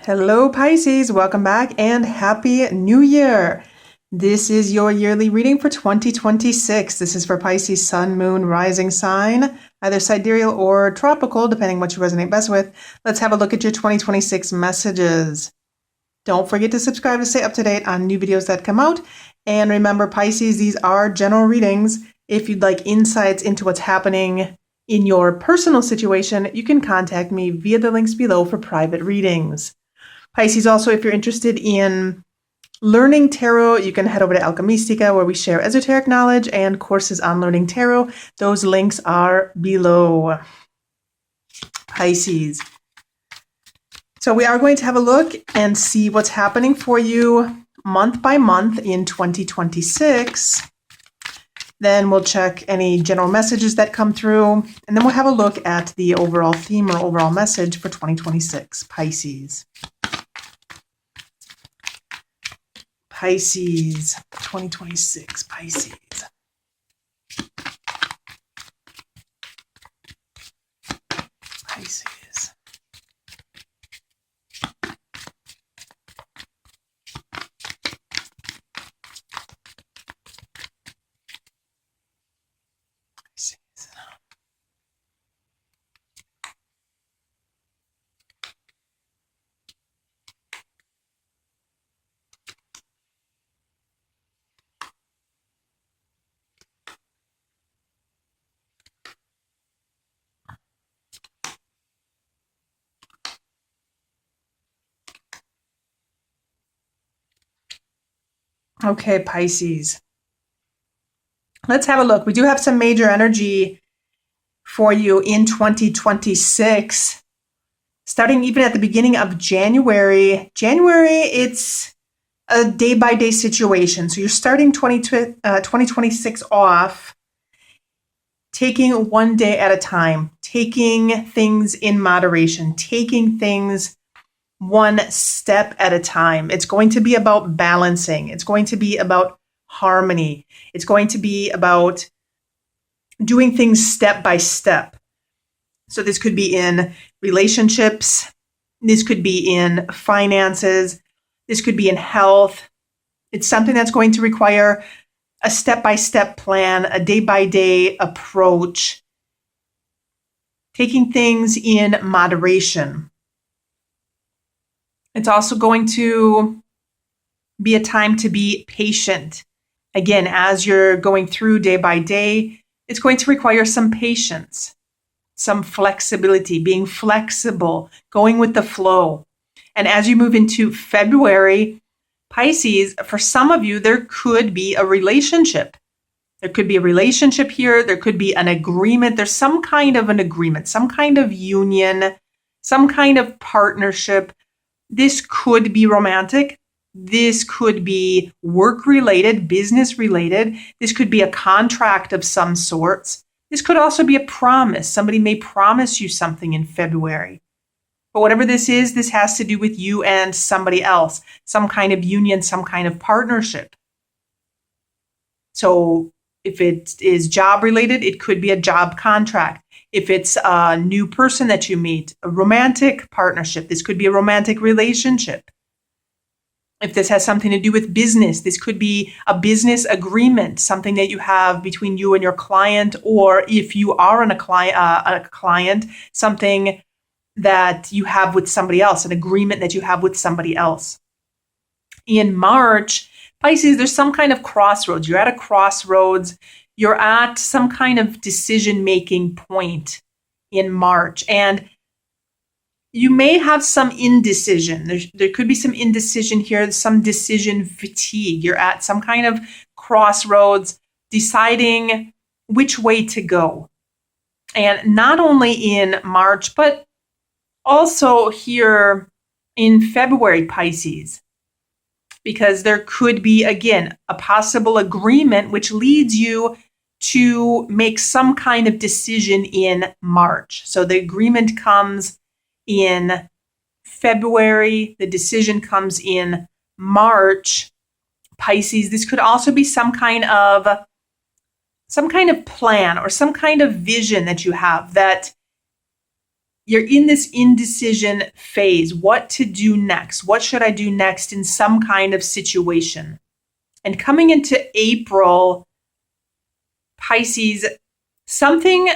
Hello, Pisces. Welcome back and Happy New Year. This is your yearly reading for 2026. This is for Pisces Sun, Moon, Rising sign, either sidereal or tropical, depending what you resonate best with. Let's have a look at your 2026 messages. Don't forget to subscribe to stay up to date on new videos that come out. And remember, Pisces, these are general readings. If you'd like insights into what's happening in your personal situation, you can contact me via the links below for private readings. Pisces, also, if you're interested in learning tarot, you can head over to Alkemystica, where we share esoteric knowledge and courses on learning tarot. Those links are below. Pisces. So we are going to have a look and see what's happening for you month by month in 2026. Then we'll check any general messages that come through, and then we'll have a look at the overall theme or overall message for 2026, Pisces. Pisces, 2026, Pisces. Pisces. Okay, Pisces. Let's have a look. We do have some major energy for you in 2026, starting even at the beginning of January. January, it's a day-by-day situation. So you're starting 2026 off, taking one day at a time, taking things in moderation, taking things one step at a time. It's going to be about balancing. It's going to be about harmony. It's going to be about doing things step by step. So this could be in relationships. This could be in finances. This could be in health. It's something that's going to require a step-by-step plan, a day-by-day approach, taking things in moderation. It's also going to be a time to be patient. Again, as you're going through day by day, it's going to require some patience, some flexibility, being flexible, going with the flow. And as you move into February, Pisces, for some of you, there could be a relationship. There could be a relationship here. There could be an agreement. There's some kind of an agreement, some kind of union, some kind of partnership. This could be romantic. This could be work-related, business-related. This could be a contract of some sorts. This could also be a promise. Somebody may promise you something in February. But whatever this is, this has to do with you and somebody else, some kind of union, some kind of partnership. So if it is job-related, it could be a job contract. If it's a new person that you meet, a romantic partnership, this could be a romantic relationship. If this has something to do with business, this could be a business agreement, something that you have between you and your client, or if you are a client, something that you have with somebody else, an agreement that you have with somebody else. In March, Pisces, there's some kind of crossroads. You're at a crossroads. You're at some kind of decision-making point in March, and you may have some indecision. There could be some indecision here, some decision fatigue. You're at some kind of crossroads, deciding which way to go. And not only in March, but also here in February, Pisces, because there could be, again, a possible agreement which leads you to make some kind of decision in March. So the agreement comes in February, the decision comes in March. Pisces, this could also be some kind of plan or some kind of vision that you have that you're in this indecision phase. What to do next? What should I do next in some kind of situation? And coming into April, Pisces, something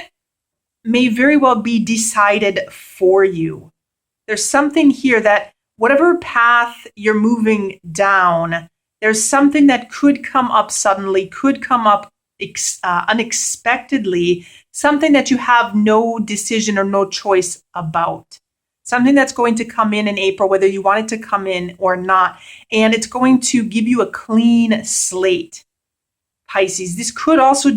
may very well be decided for you. There's something here that whatever path you're moving down, there's something that could come up suddenly, could come up unexpectedly, something that you have no decision or no choice about. Something that's going to come in April, whether you want it to come in or not. And it's going to give you a clean slate, Pisces. This could also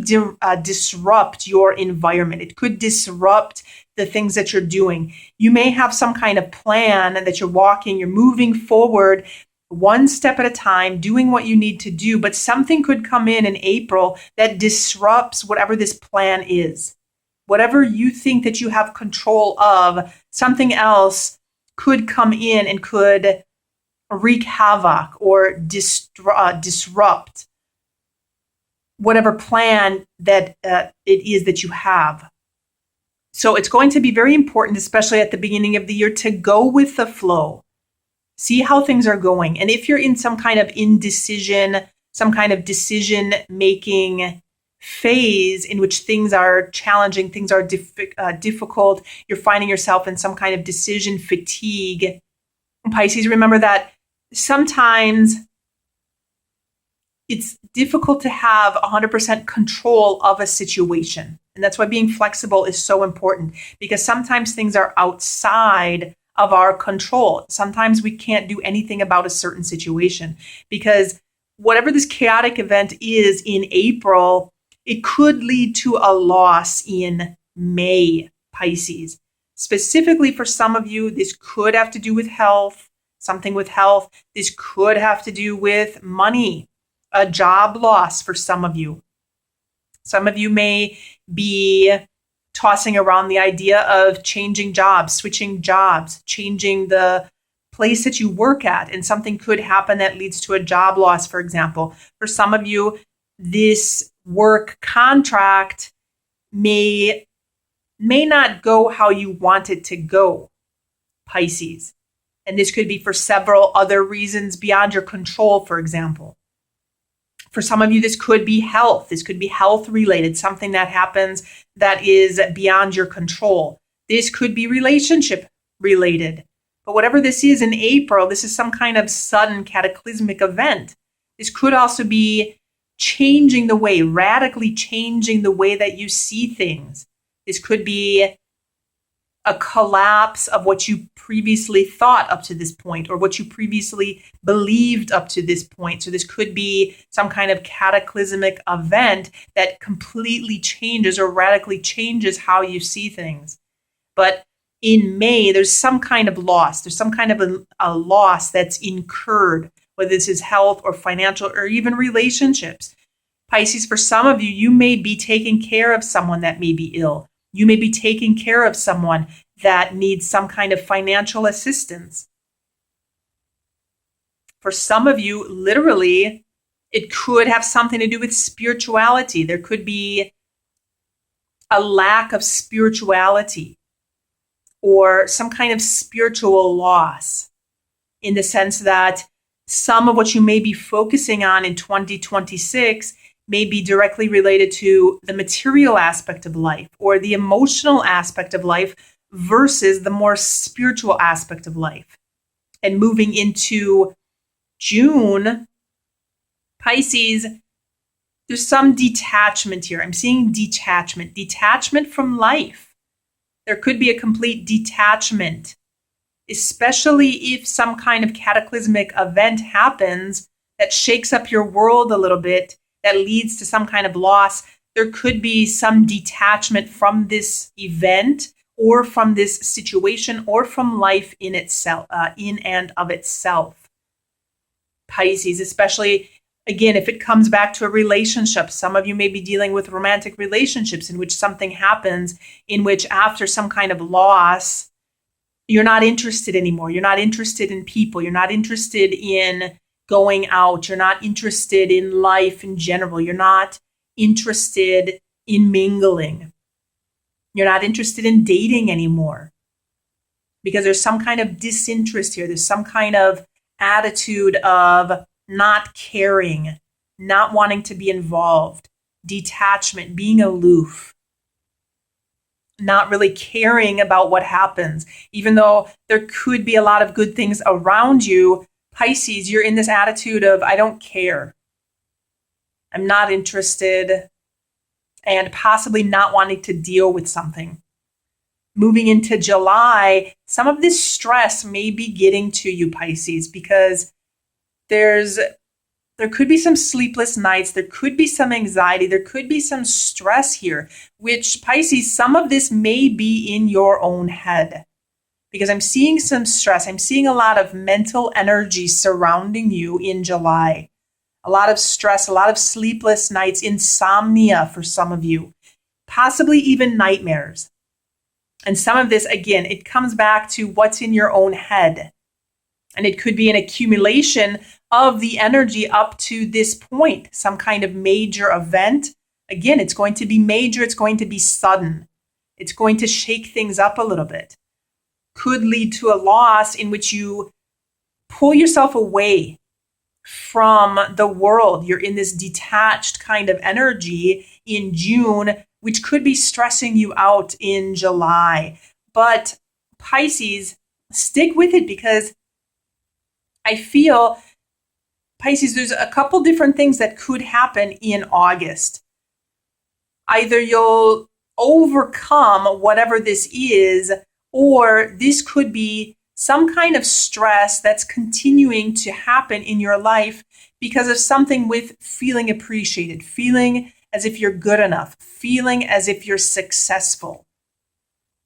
disrupt your environment. It could disrupt the things that you're doing. You may have some kind of plan that you're moving forward one step at a time, doing what you need to do, but something could come in April that disrupts whatever this plan is. Whatever you think that you have control of, something else could come in and could wreak havoc or disrupt whatever plan that it is that you have. So it's going to be very important, especially at the beginning of the year, to go with the flow. See how things are going. And if you're in some kind of indecision, some kind of decision-making phase in which things are challenging, things are difficult, you're finding yourself in some kind of decision fatigue, Pisces, remember that sometimes it's difficult to have 100% control of a situation. And that's why being flexible is so important, because sometimes things are outside of our control. Sometimes we can't do anything about a certain situation, because whatever this chaotic event is in April, it could lead to a loss in May, Pisces. Specifically for some of you, this could have to do with health, something with health. This could have to do with money, a job loss for some of you. Some of you may be tossing around the idea of changing jobs, switching jobs, changing the place that you work at, and something could happen that leads to a job loss, for example. For some of you, this work contract may not go how you want it to go, Pisces. And this could be for several other reasons beyond your control, for example. For some of you, this could be health. This could be health related, something that happens that is beyond your control. This could be relationship related. But whatever this is in April, this is some kind of sudden cataclysmic event. This could also be radically changing the way that you see things. This could be a collapse of what you previously thought up to this point, or what you previously believed up to this point. So this could be some kind of cataclysmic event that completely changes or radically changes how you see things. But in May, there's some kind of loss. There's some kind of a loss that's incurred, whether this is health or financial or even relationships. Pisces, for some of you, you may be taking care of someone that may be ill. You may be taking care of someone that needs some kind of financial assistance. For some of you, literally, it could have something to do with spirituality. There could be a lack of spirituality or some kind of spiritual loss, in the sense that some of what you may be focusing on in 2026 may be directly related to the material aspect of life or the emotional aspect of life versus the more spiritual aspect of life. And moving into June, Pisces, there's some detachment here. I'm seeing detachment from life. There could be a complete detachment, especially if some kind of cataclysmic event happens that shakes up your world a little bit, that leads to some kind of loss. There could be some detachment from this event or from this situation or from life in itself, in and of itself. Pisces, especially, again, if it comes back to a relationship, some of you may be dealing with romantic relationships in which something happens, in which after some kind of loss, you're not interested anymore. You're not interested in people. You're not interested in going out. You're not interested in life in general. You're not interested in mingling. You're not interested in dating anymore. because there's some kind of disinterest here. There's some kind of attitude of not caring, not wanting to be involved, detachment, being aloof, not really caring about what happens. Even though there could be a lot of good things around you, Pisces, you're in this attitude of, I don't care. I'm not interested, and possibly not wanting to deal with something. Moving into July, some of this stress may be getting to you, Pisces, because there could be some sleepless nights, there could be some anxiety, there could be some stress here, which, Pisces, some of this may be in your own head, because I'm seeing some stress. I'm seeing a lot of mental energy surrounding you in July. A lot of stress, a lot of sleepless nights, insomnia for some of you, possibly even nightmares. And some of this, again, it comes back to what's in your own head. And it could be an accumulation of the energy up to this point, some kind of major event. Again, it's going to be major, it's going to be sudden. It's going to shake things up a little bit. Could lead to a loss in which you pull yourself away from the world. You're in this detached kind of energy in June, which could be stressing you out in July. But Pisces, stick with it, because I feel, Pisces, there's a couple different things that could happen in August. Either you'll overcome whatever this is, or this could be some kind of stress that's continuing to happen in your life because of something with feeling appreciated, feeling as if you're good enough, feeling as if you're successful.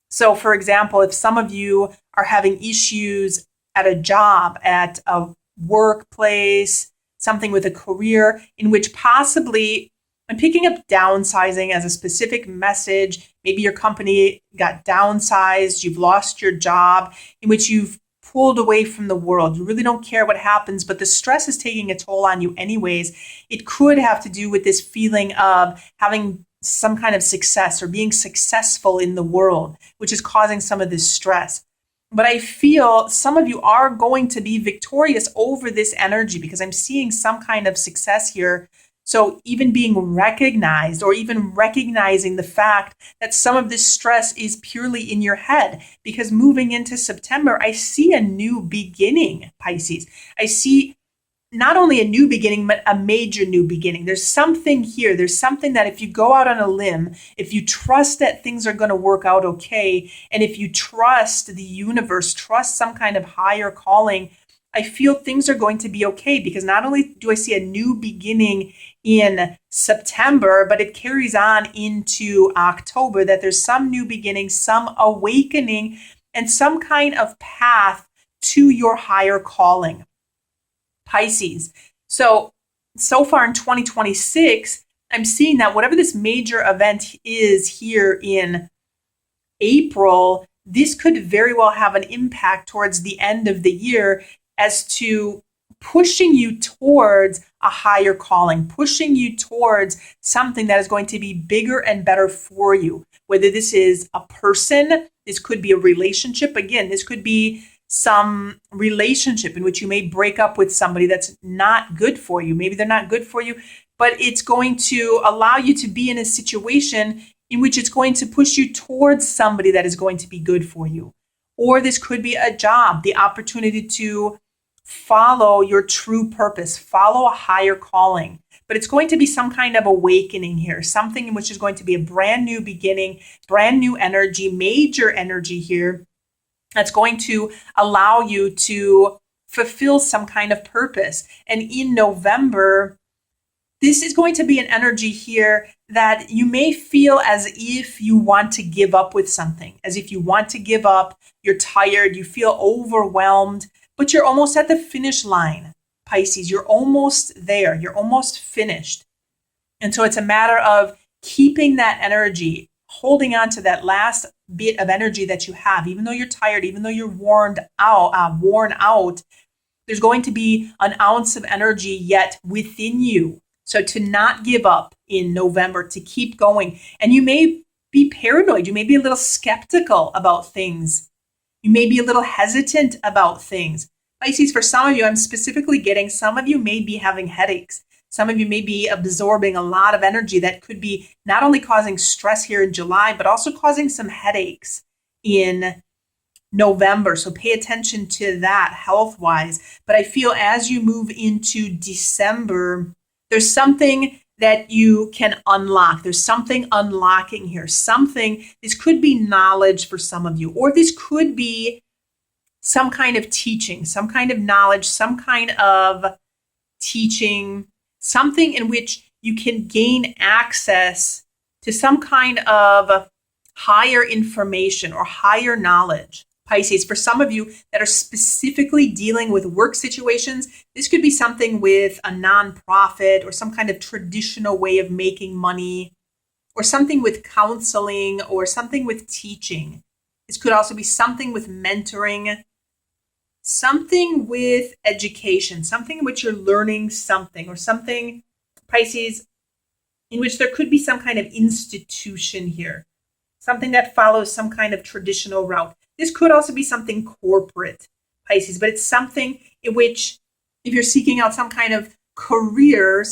So, for example, if some of you are having issues at a job, at a workplace, something with a career in which possibly, I'm picking up downsizing as a specific message. Maybe your company got downsized, you've lost your job, in which you've pulled away from the world. You really don't care what happens, but the stress is taking a toll on you anyways. It could have to do with this feeling of having some kind of success or being successful in the world, which is causing some of this stress. But I feel some of you are going to be victorious over this energy, because I'm seeing some kind of success here. So even being recognized, or even recognizing the fact that some of this stress is purely in your head, because moving into September, I see a new beginning, Pisces. I see not only a new beginning, but a major new beginning. There's something here. There's something that if you go out on a limb, if you trust that things are going to work out okay, and if you trust the universe, trust some kind of higher calling, I feel things are going to be okay, because not only do I see a new beginning in September, but it carries on into October, that there's some new beginning, some awakening, and some kind of path to your higher calling, Pisces. So far in 2026, I'm seeing that whatever this major event is here in April, this could very well have an impact towards the end of the year as to pushing you towards a higher calling, pushing you towards something that is going to be bigger and better for you. Whether this is a person, this could be a relationship. Again, this could be some relationship in which you may break up with somebody that's not good for you. Maybe they're not good for you, but it's going to allow you to be in a situation in which it's going to push you towards somebody that is going to be good for you. Or this could be a job, the opportunity to follow your true purpose, follow a higher calling. But it's going to be some kind of awakening here, something in which is going to be a brand new beginning, brand new energy, major energy here, that's going to allow you to fulfill some kind of purpose. And in November, this is going to be an energy here that you may feel as if you want to give up with something, as if you want to give up, you're tired, you feel overwhelmed, but you're almost at the finish line, Pisces. You're almost there. You're almost finished. And so it's a matter of keeping that energy, holding on to that last bit of energy that you have. Even though you're tired, even though you're worn out, there's going to be an ounce of energy yet within you. So to not give up in November, to keep going. And you may be paranoid. You may be a little skeptical about things You may be a little hesitant about things. Pisces, for some of you, I'm specifically getting some of you may be having headaches. Some of you may be absorbing a lot of energy that could be not only causing stress here in July, but also causing some headaches in November. So pay attention to that health-wise. But I feel as you move into December, there's something that you can unlock. There's something unlocking here. This could be knowledge for some of you, or this could be some kind of teaching, some kind of knowledge, some kind of teaching, something in which you can gain access to some kind of higher information or higher knowledge. Pisces, for some of you that are specifically dealing with work situations, this could be something with a nonprofit or some kind of traditional way of making money, or something with counseling or something with teaching. This could also be something with mentoring, something with education, something in which you're learning something, or something, Pisces, in which there could be some kind of institution here, something that follows some kind of traditional route. This could also be something corporate, Pisces, but it's something in which, if you're seeking out some kind of career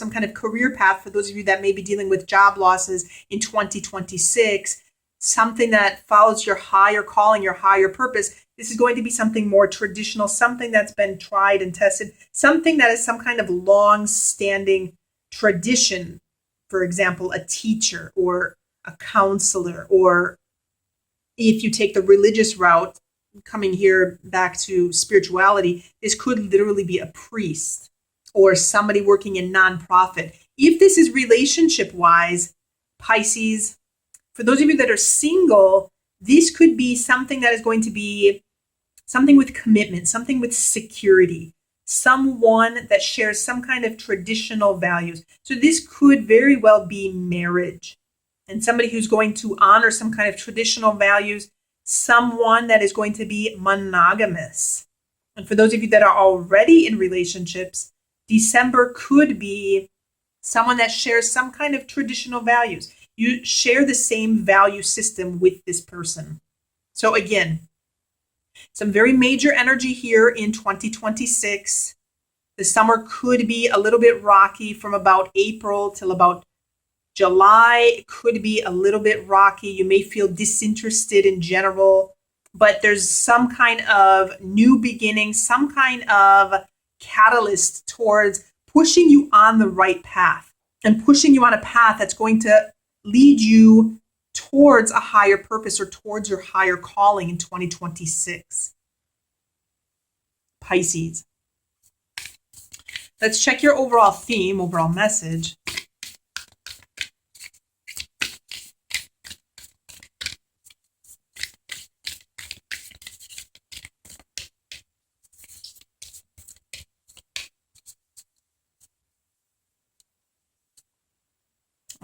path, for those of you that may be dealing with job losses in 2026, something that follows your higher calling, your higher purpose, this is going to be something more traditional, something that's been tried and tested, something that is some kind of long-standing tradition. For example, a teacher or a counselor, or if you take the religious route, coming here back to spirituality, this could literally be a priest or somebody working in nonprofit. If this is relationship-wise, Pisces, for those of you that are single, this could be something that is going to be something with commitment, something with security, someone that shares some kind of traditional values. So this could very well be marriage, and somebody who's going to honor some kind of traditional values, someone that is going to be monogamous. And for those of you that are already in relationships, December could be someone that shares some kind of traditional values. You share the same value system with this person. So again, some very major energy here in 2026. The summer could be a little bit rocky from about April till about July. It could be a little bit rocky. You may feel disinterested in general, but there's some kind of new beginning, some kind of catalyst towards pushing you on the right path, and pushing you on a path that's going to lead you towards a higher purpose or towards your higher calling in 2026. Pisces. Let's check your overall theme, overall message.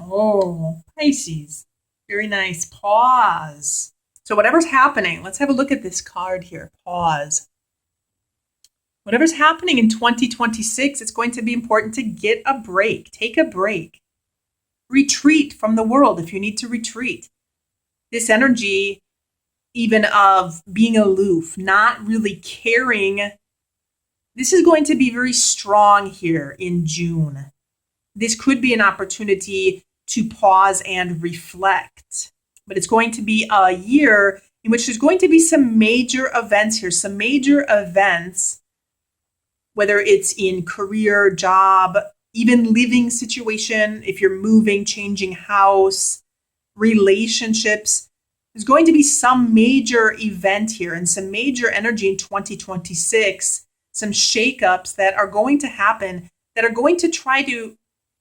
Oh, Pisces. Very nice. Pause. So whatever's happening, let's have a look at this card here. Pause. Whatever's happening in 2026, it's going to be important to get a break. Take a break. Retreat from the world if you need to retreat. This energy, even of being aloof, not really caring, this is going to be very strong here in June. This could be an opportunity to pause and reflect. But it's going to be a year in which there's going to be some major events here, some major events, whether it's in career, job, even living situation, if you're moving, changing house, relationships. There's going to be some major event here and some major energy in 2026, some shakeups that are going to happen, that are going to try to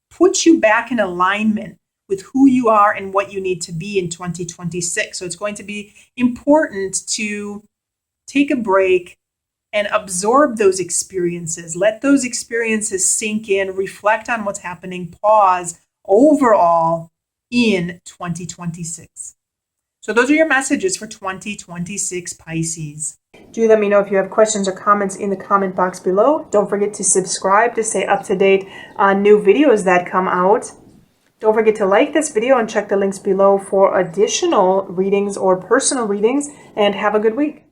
put you back in alignment with who you are and what you need to be in 2026. So it's going to be important to take a break and absorb those experiences. Let those experiences sink in, reflect on what's happening, pause overall in 2026. So those are your messages for 2026, Pisces. Do let me know if you have questions or comments in the comment box below. Don't forget to subscribe to stay up to date on new videos that come out. Don't forget to like this video and check the links below for additional readings or personal readings, and have a good week.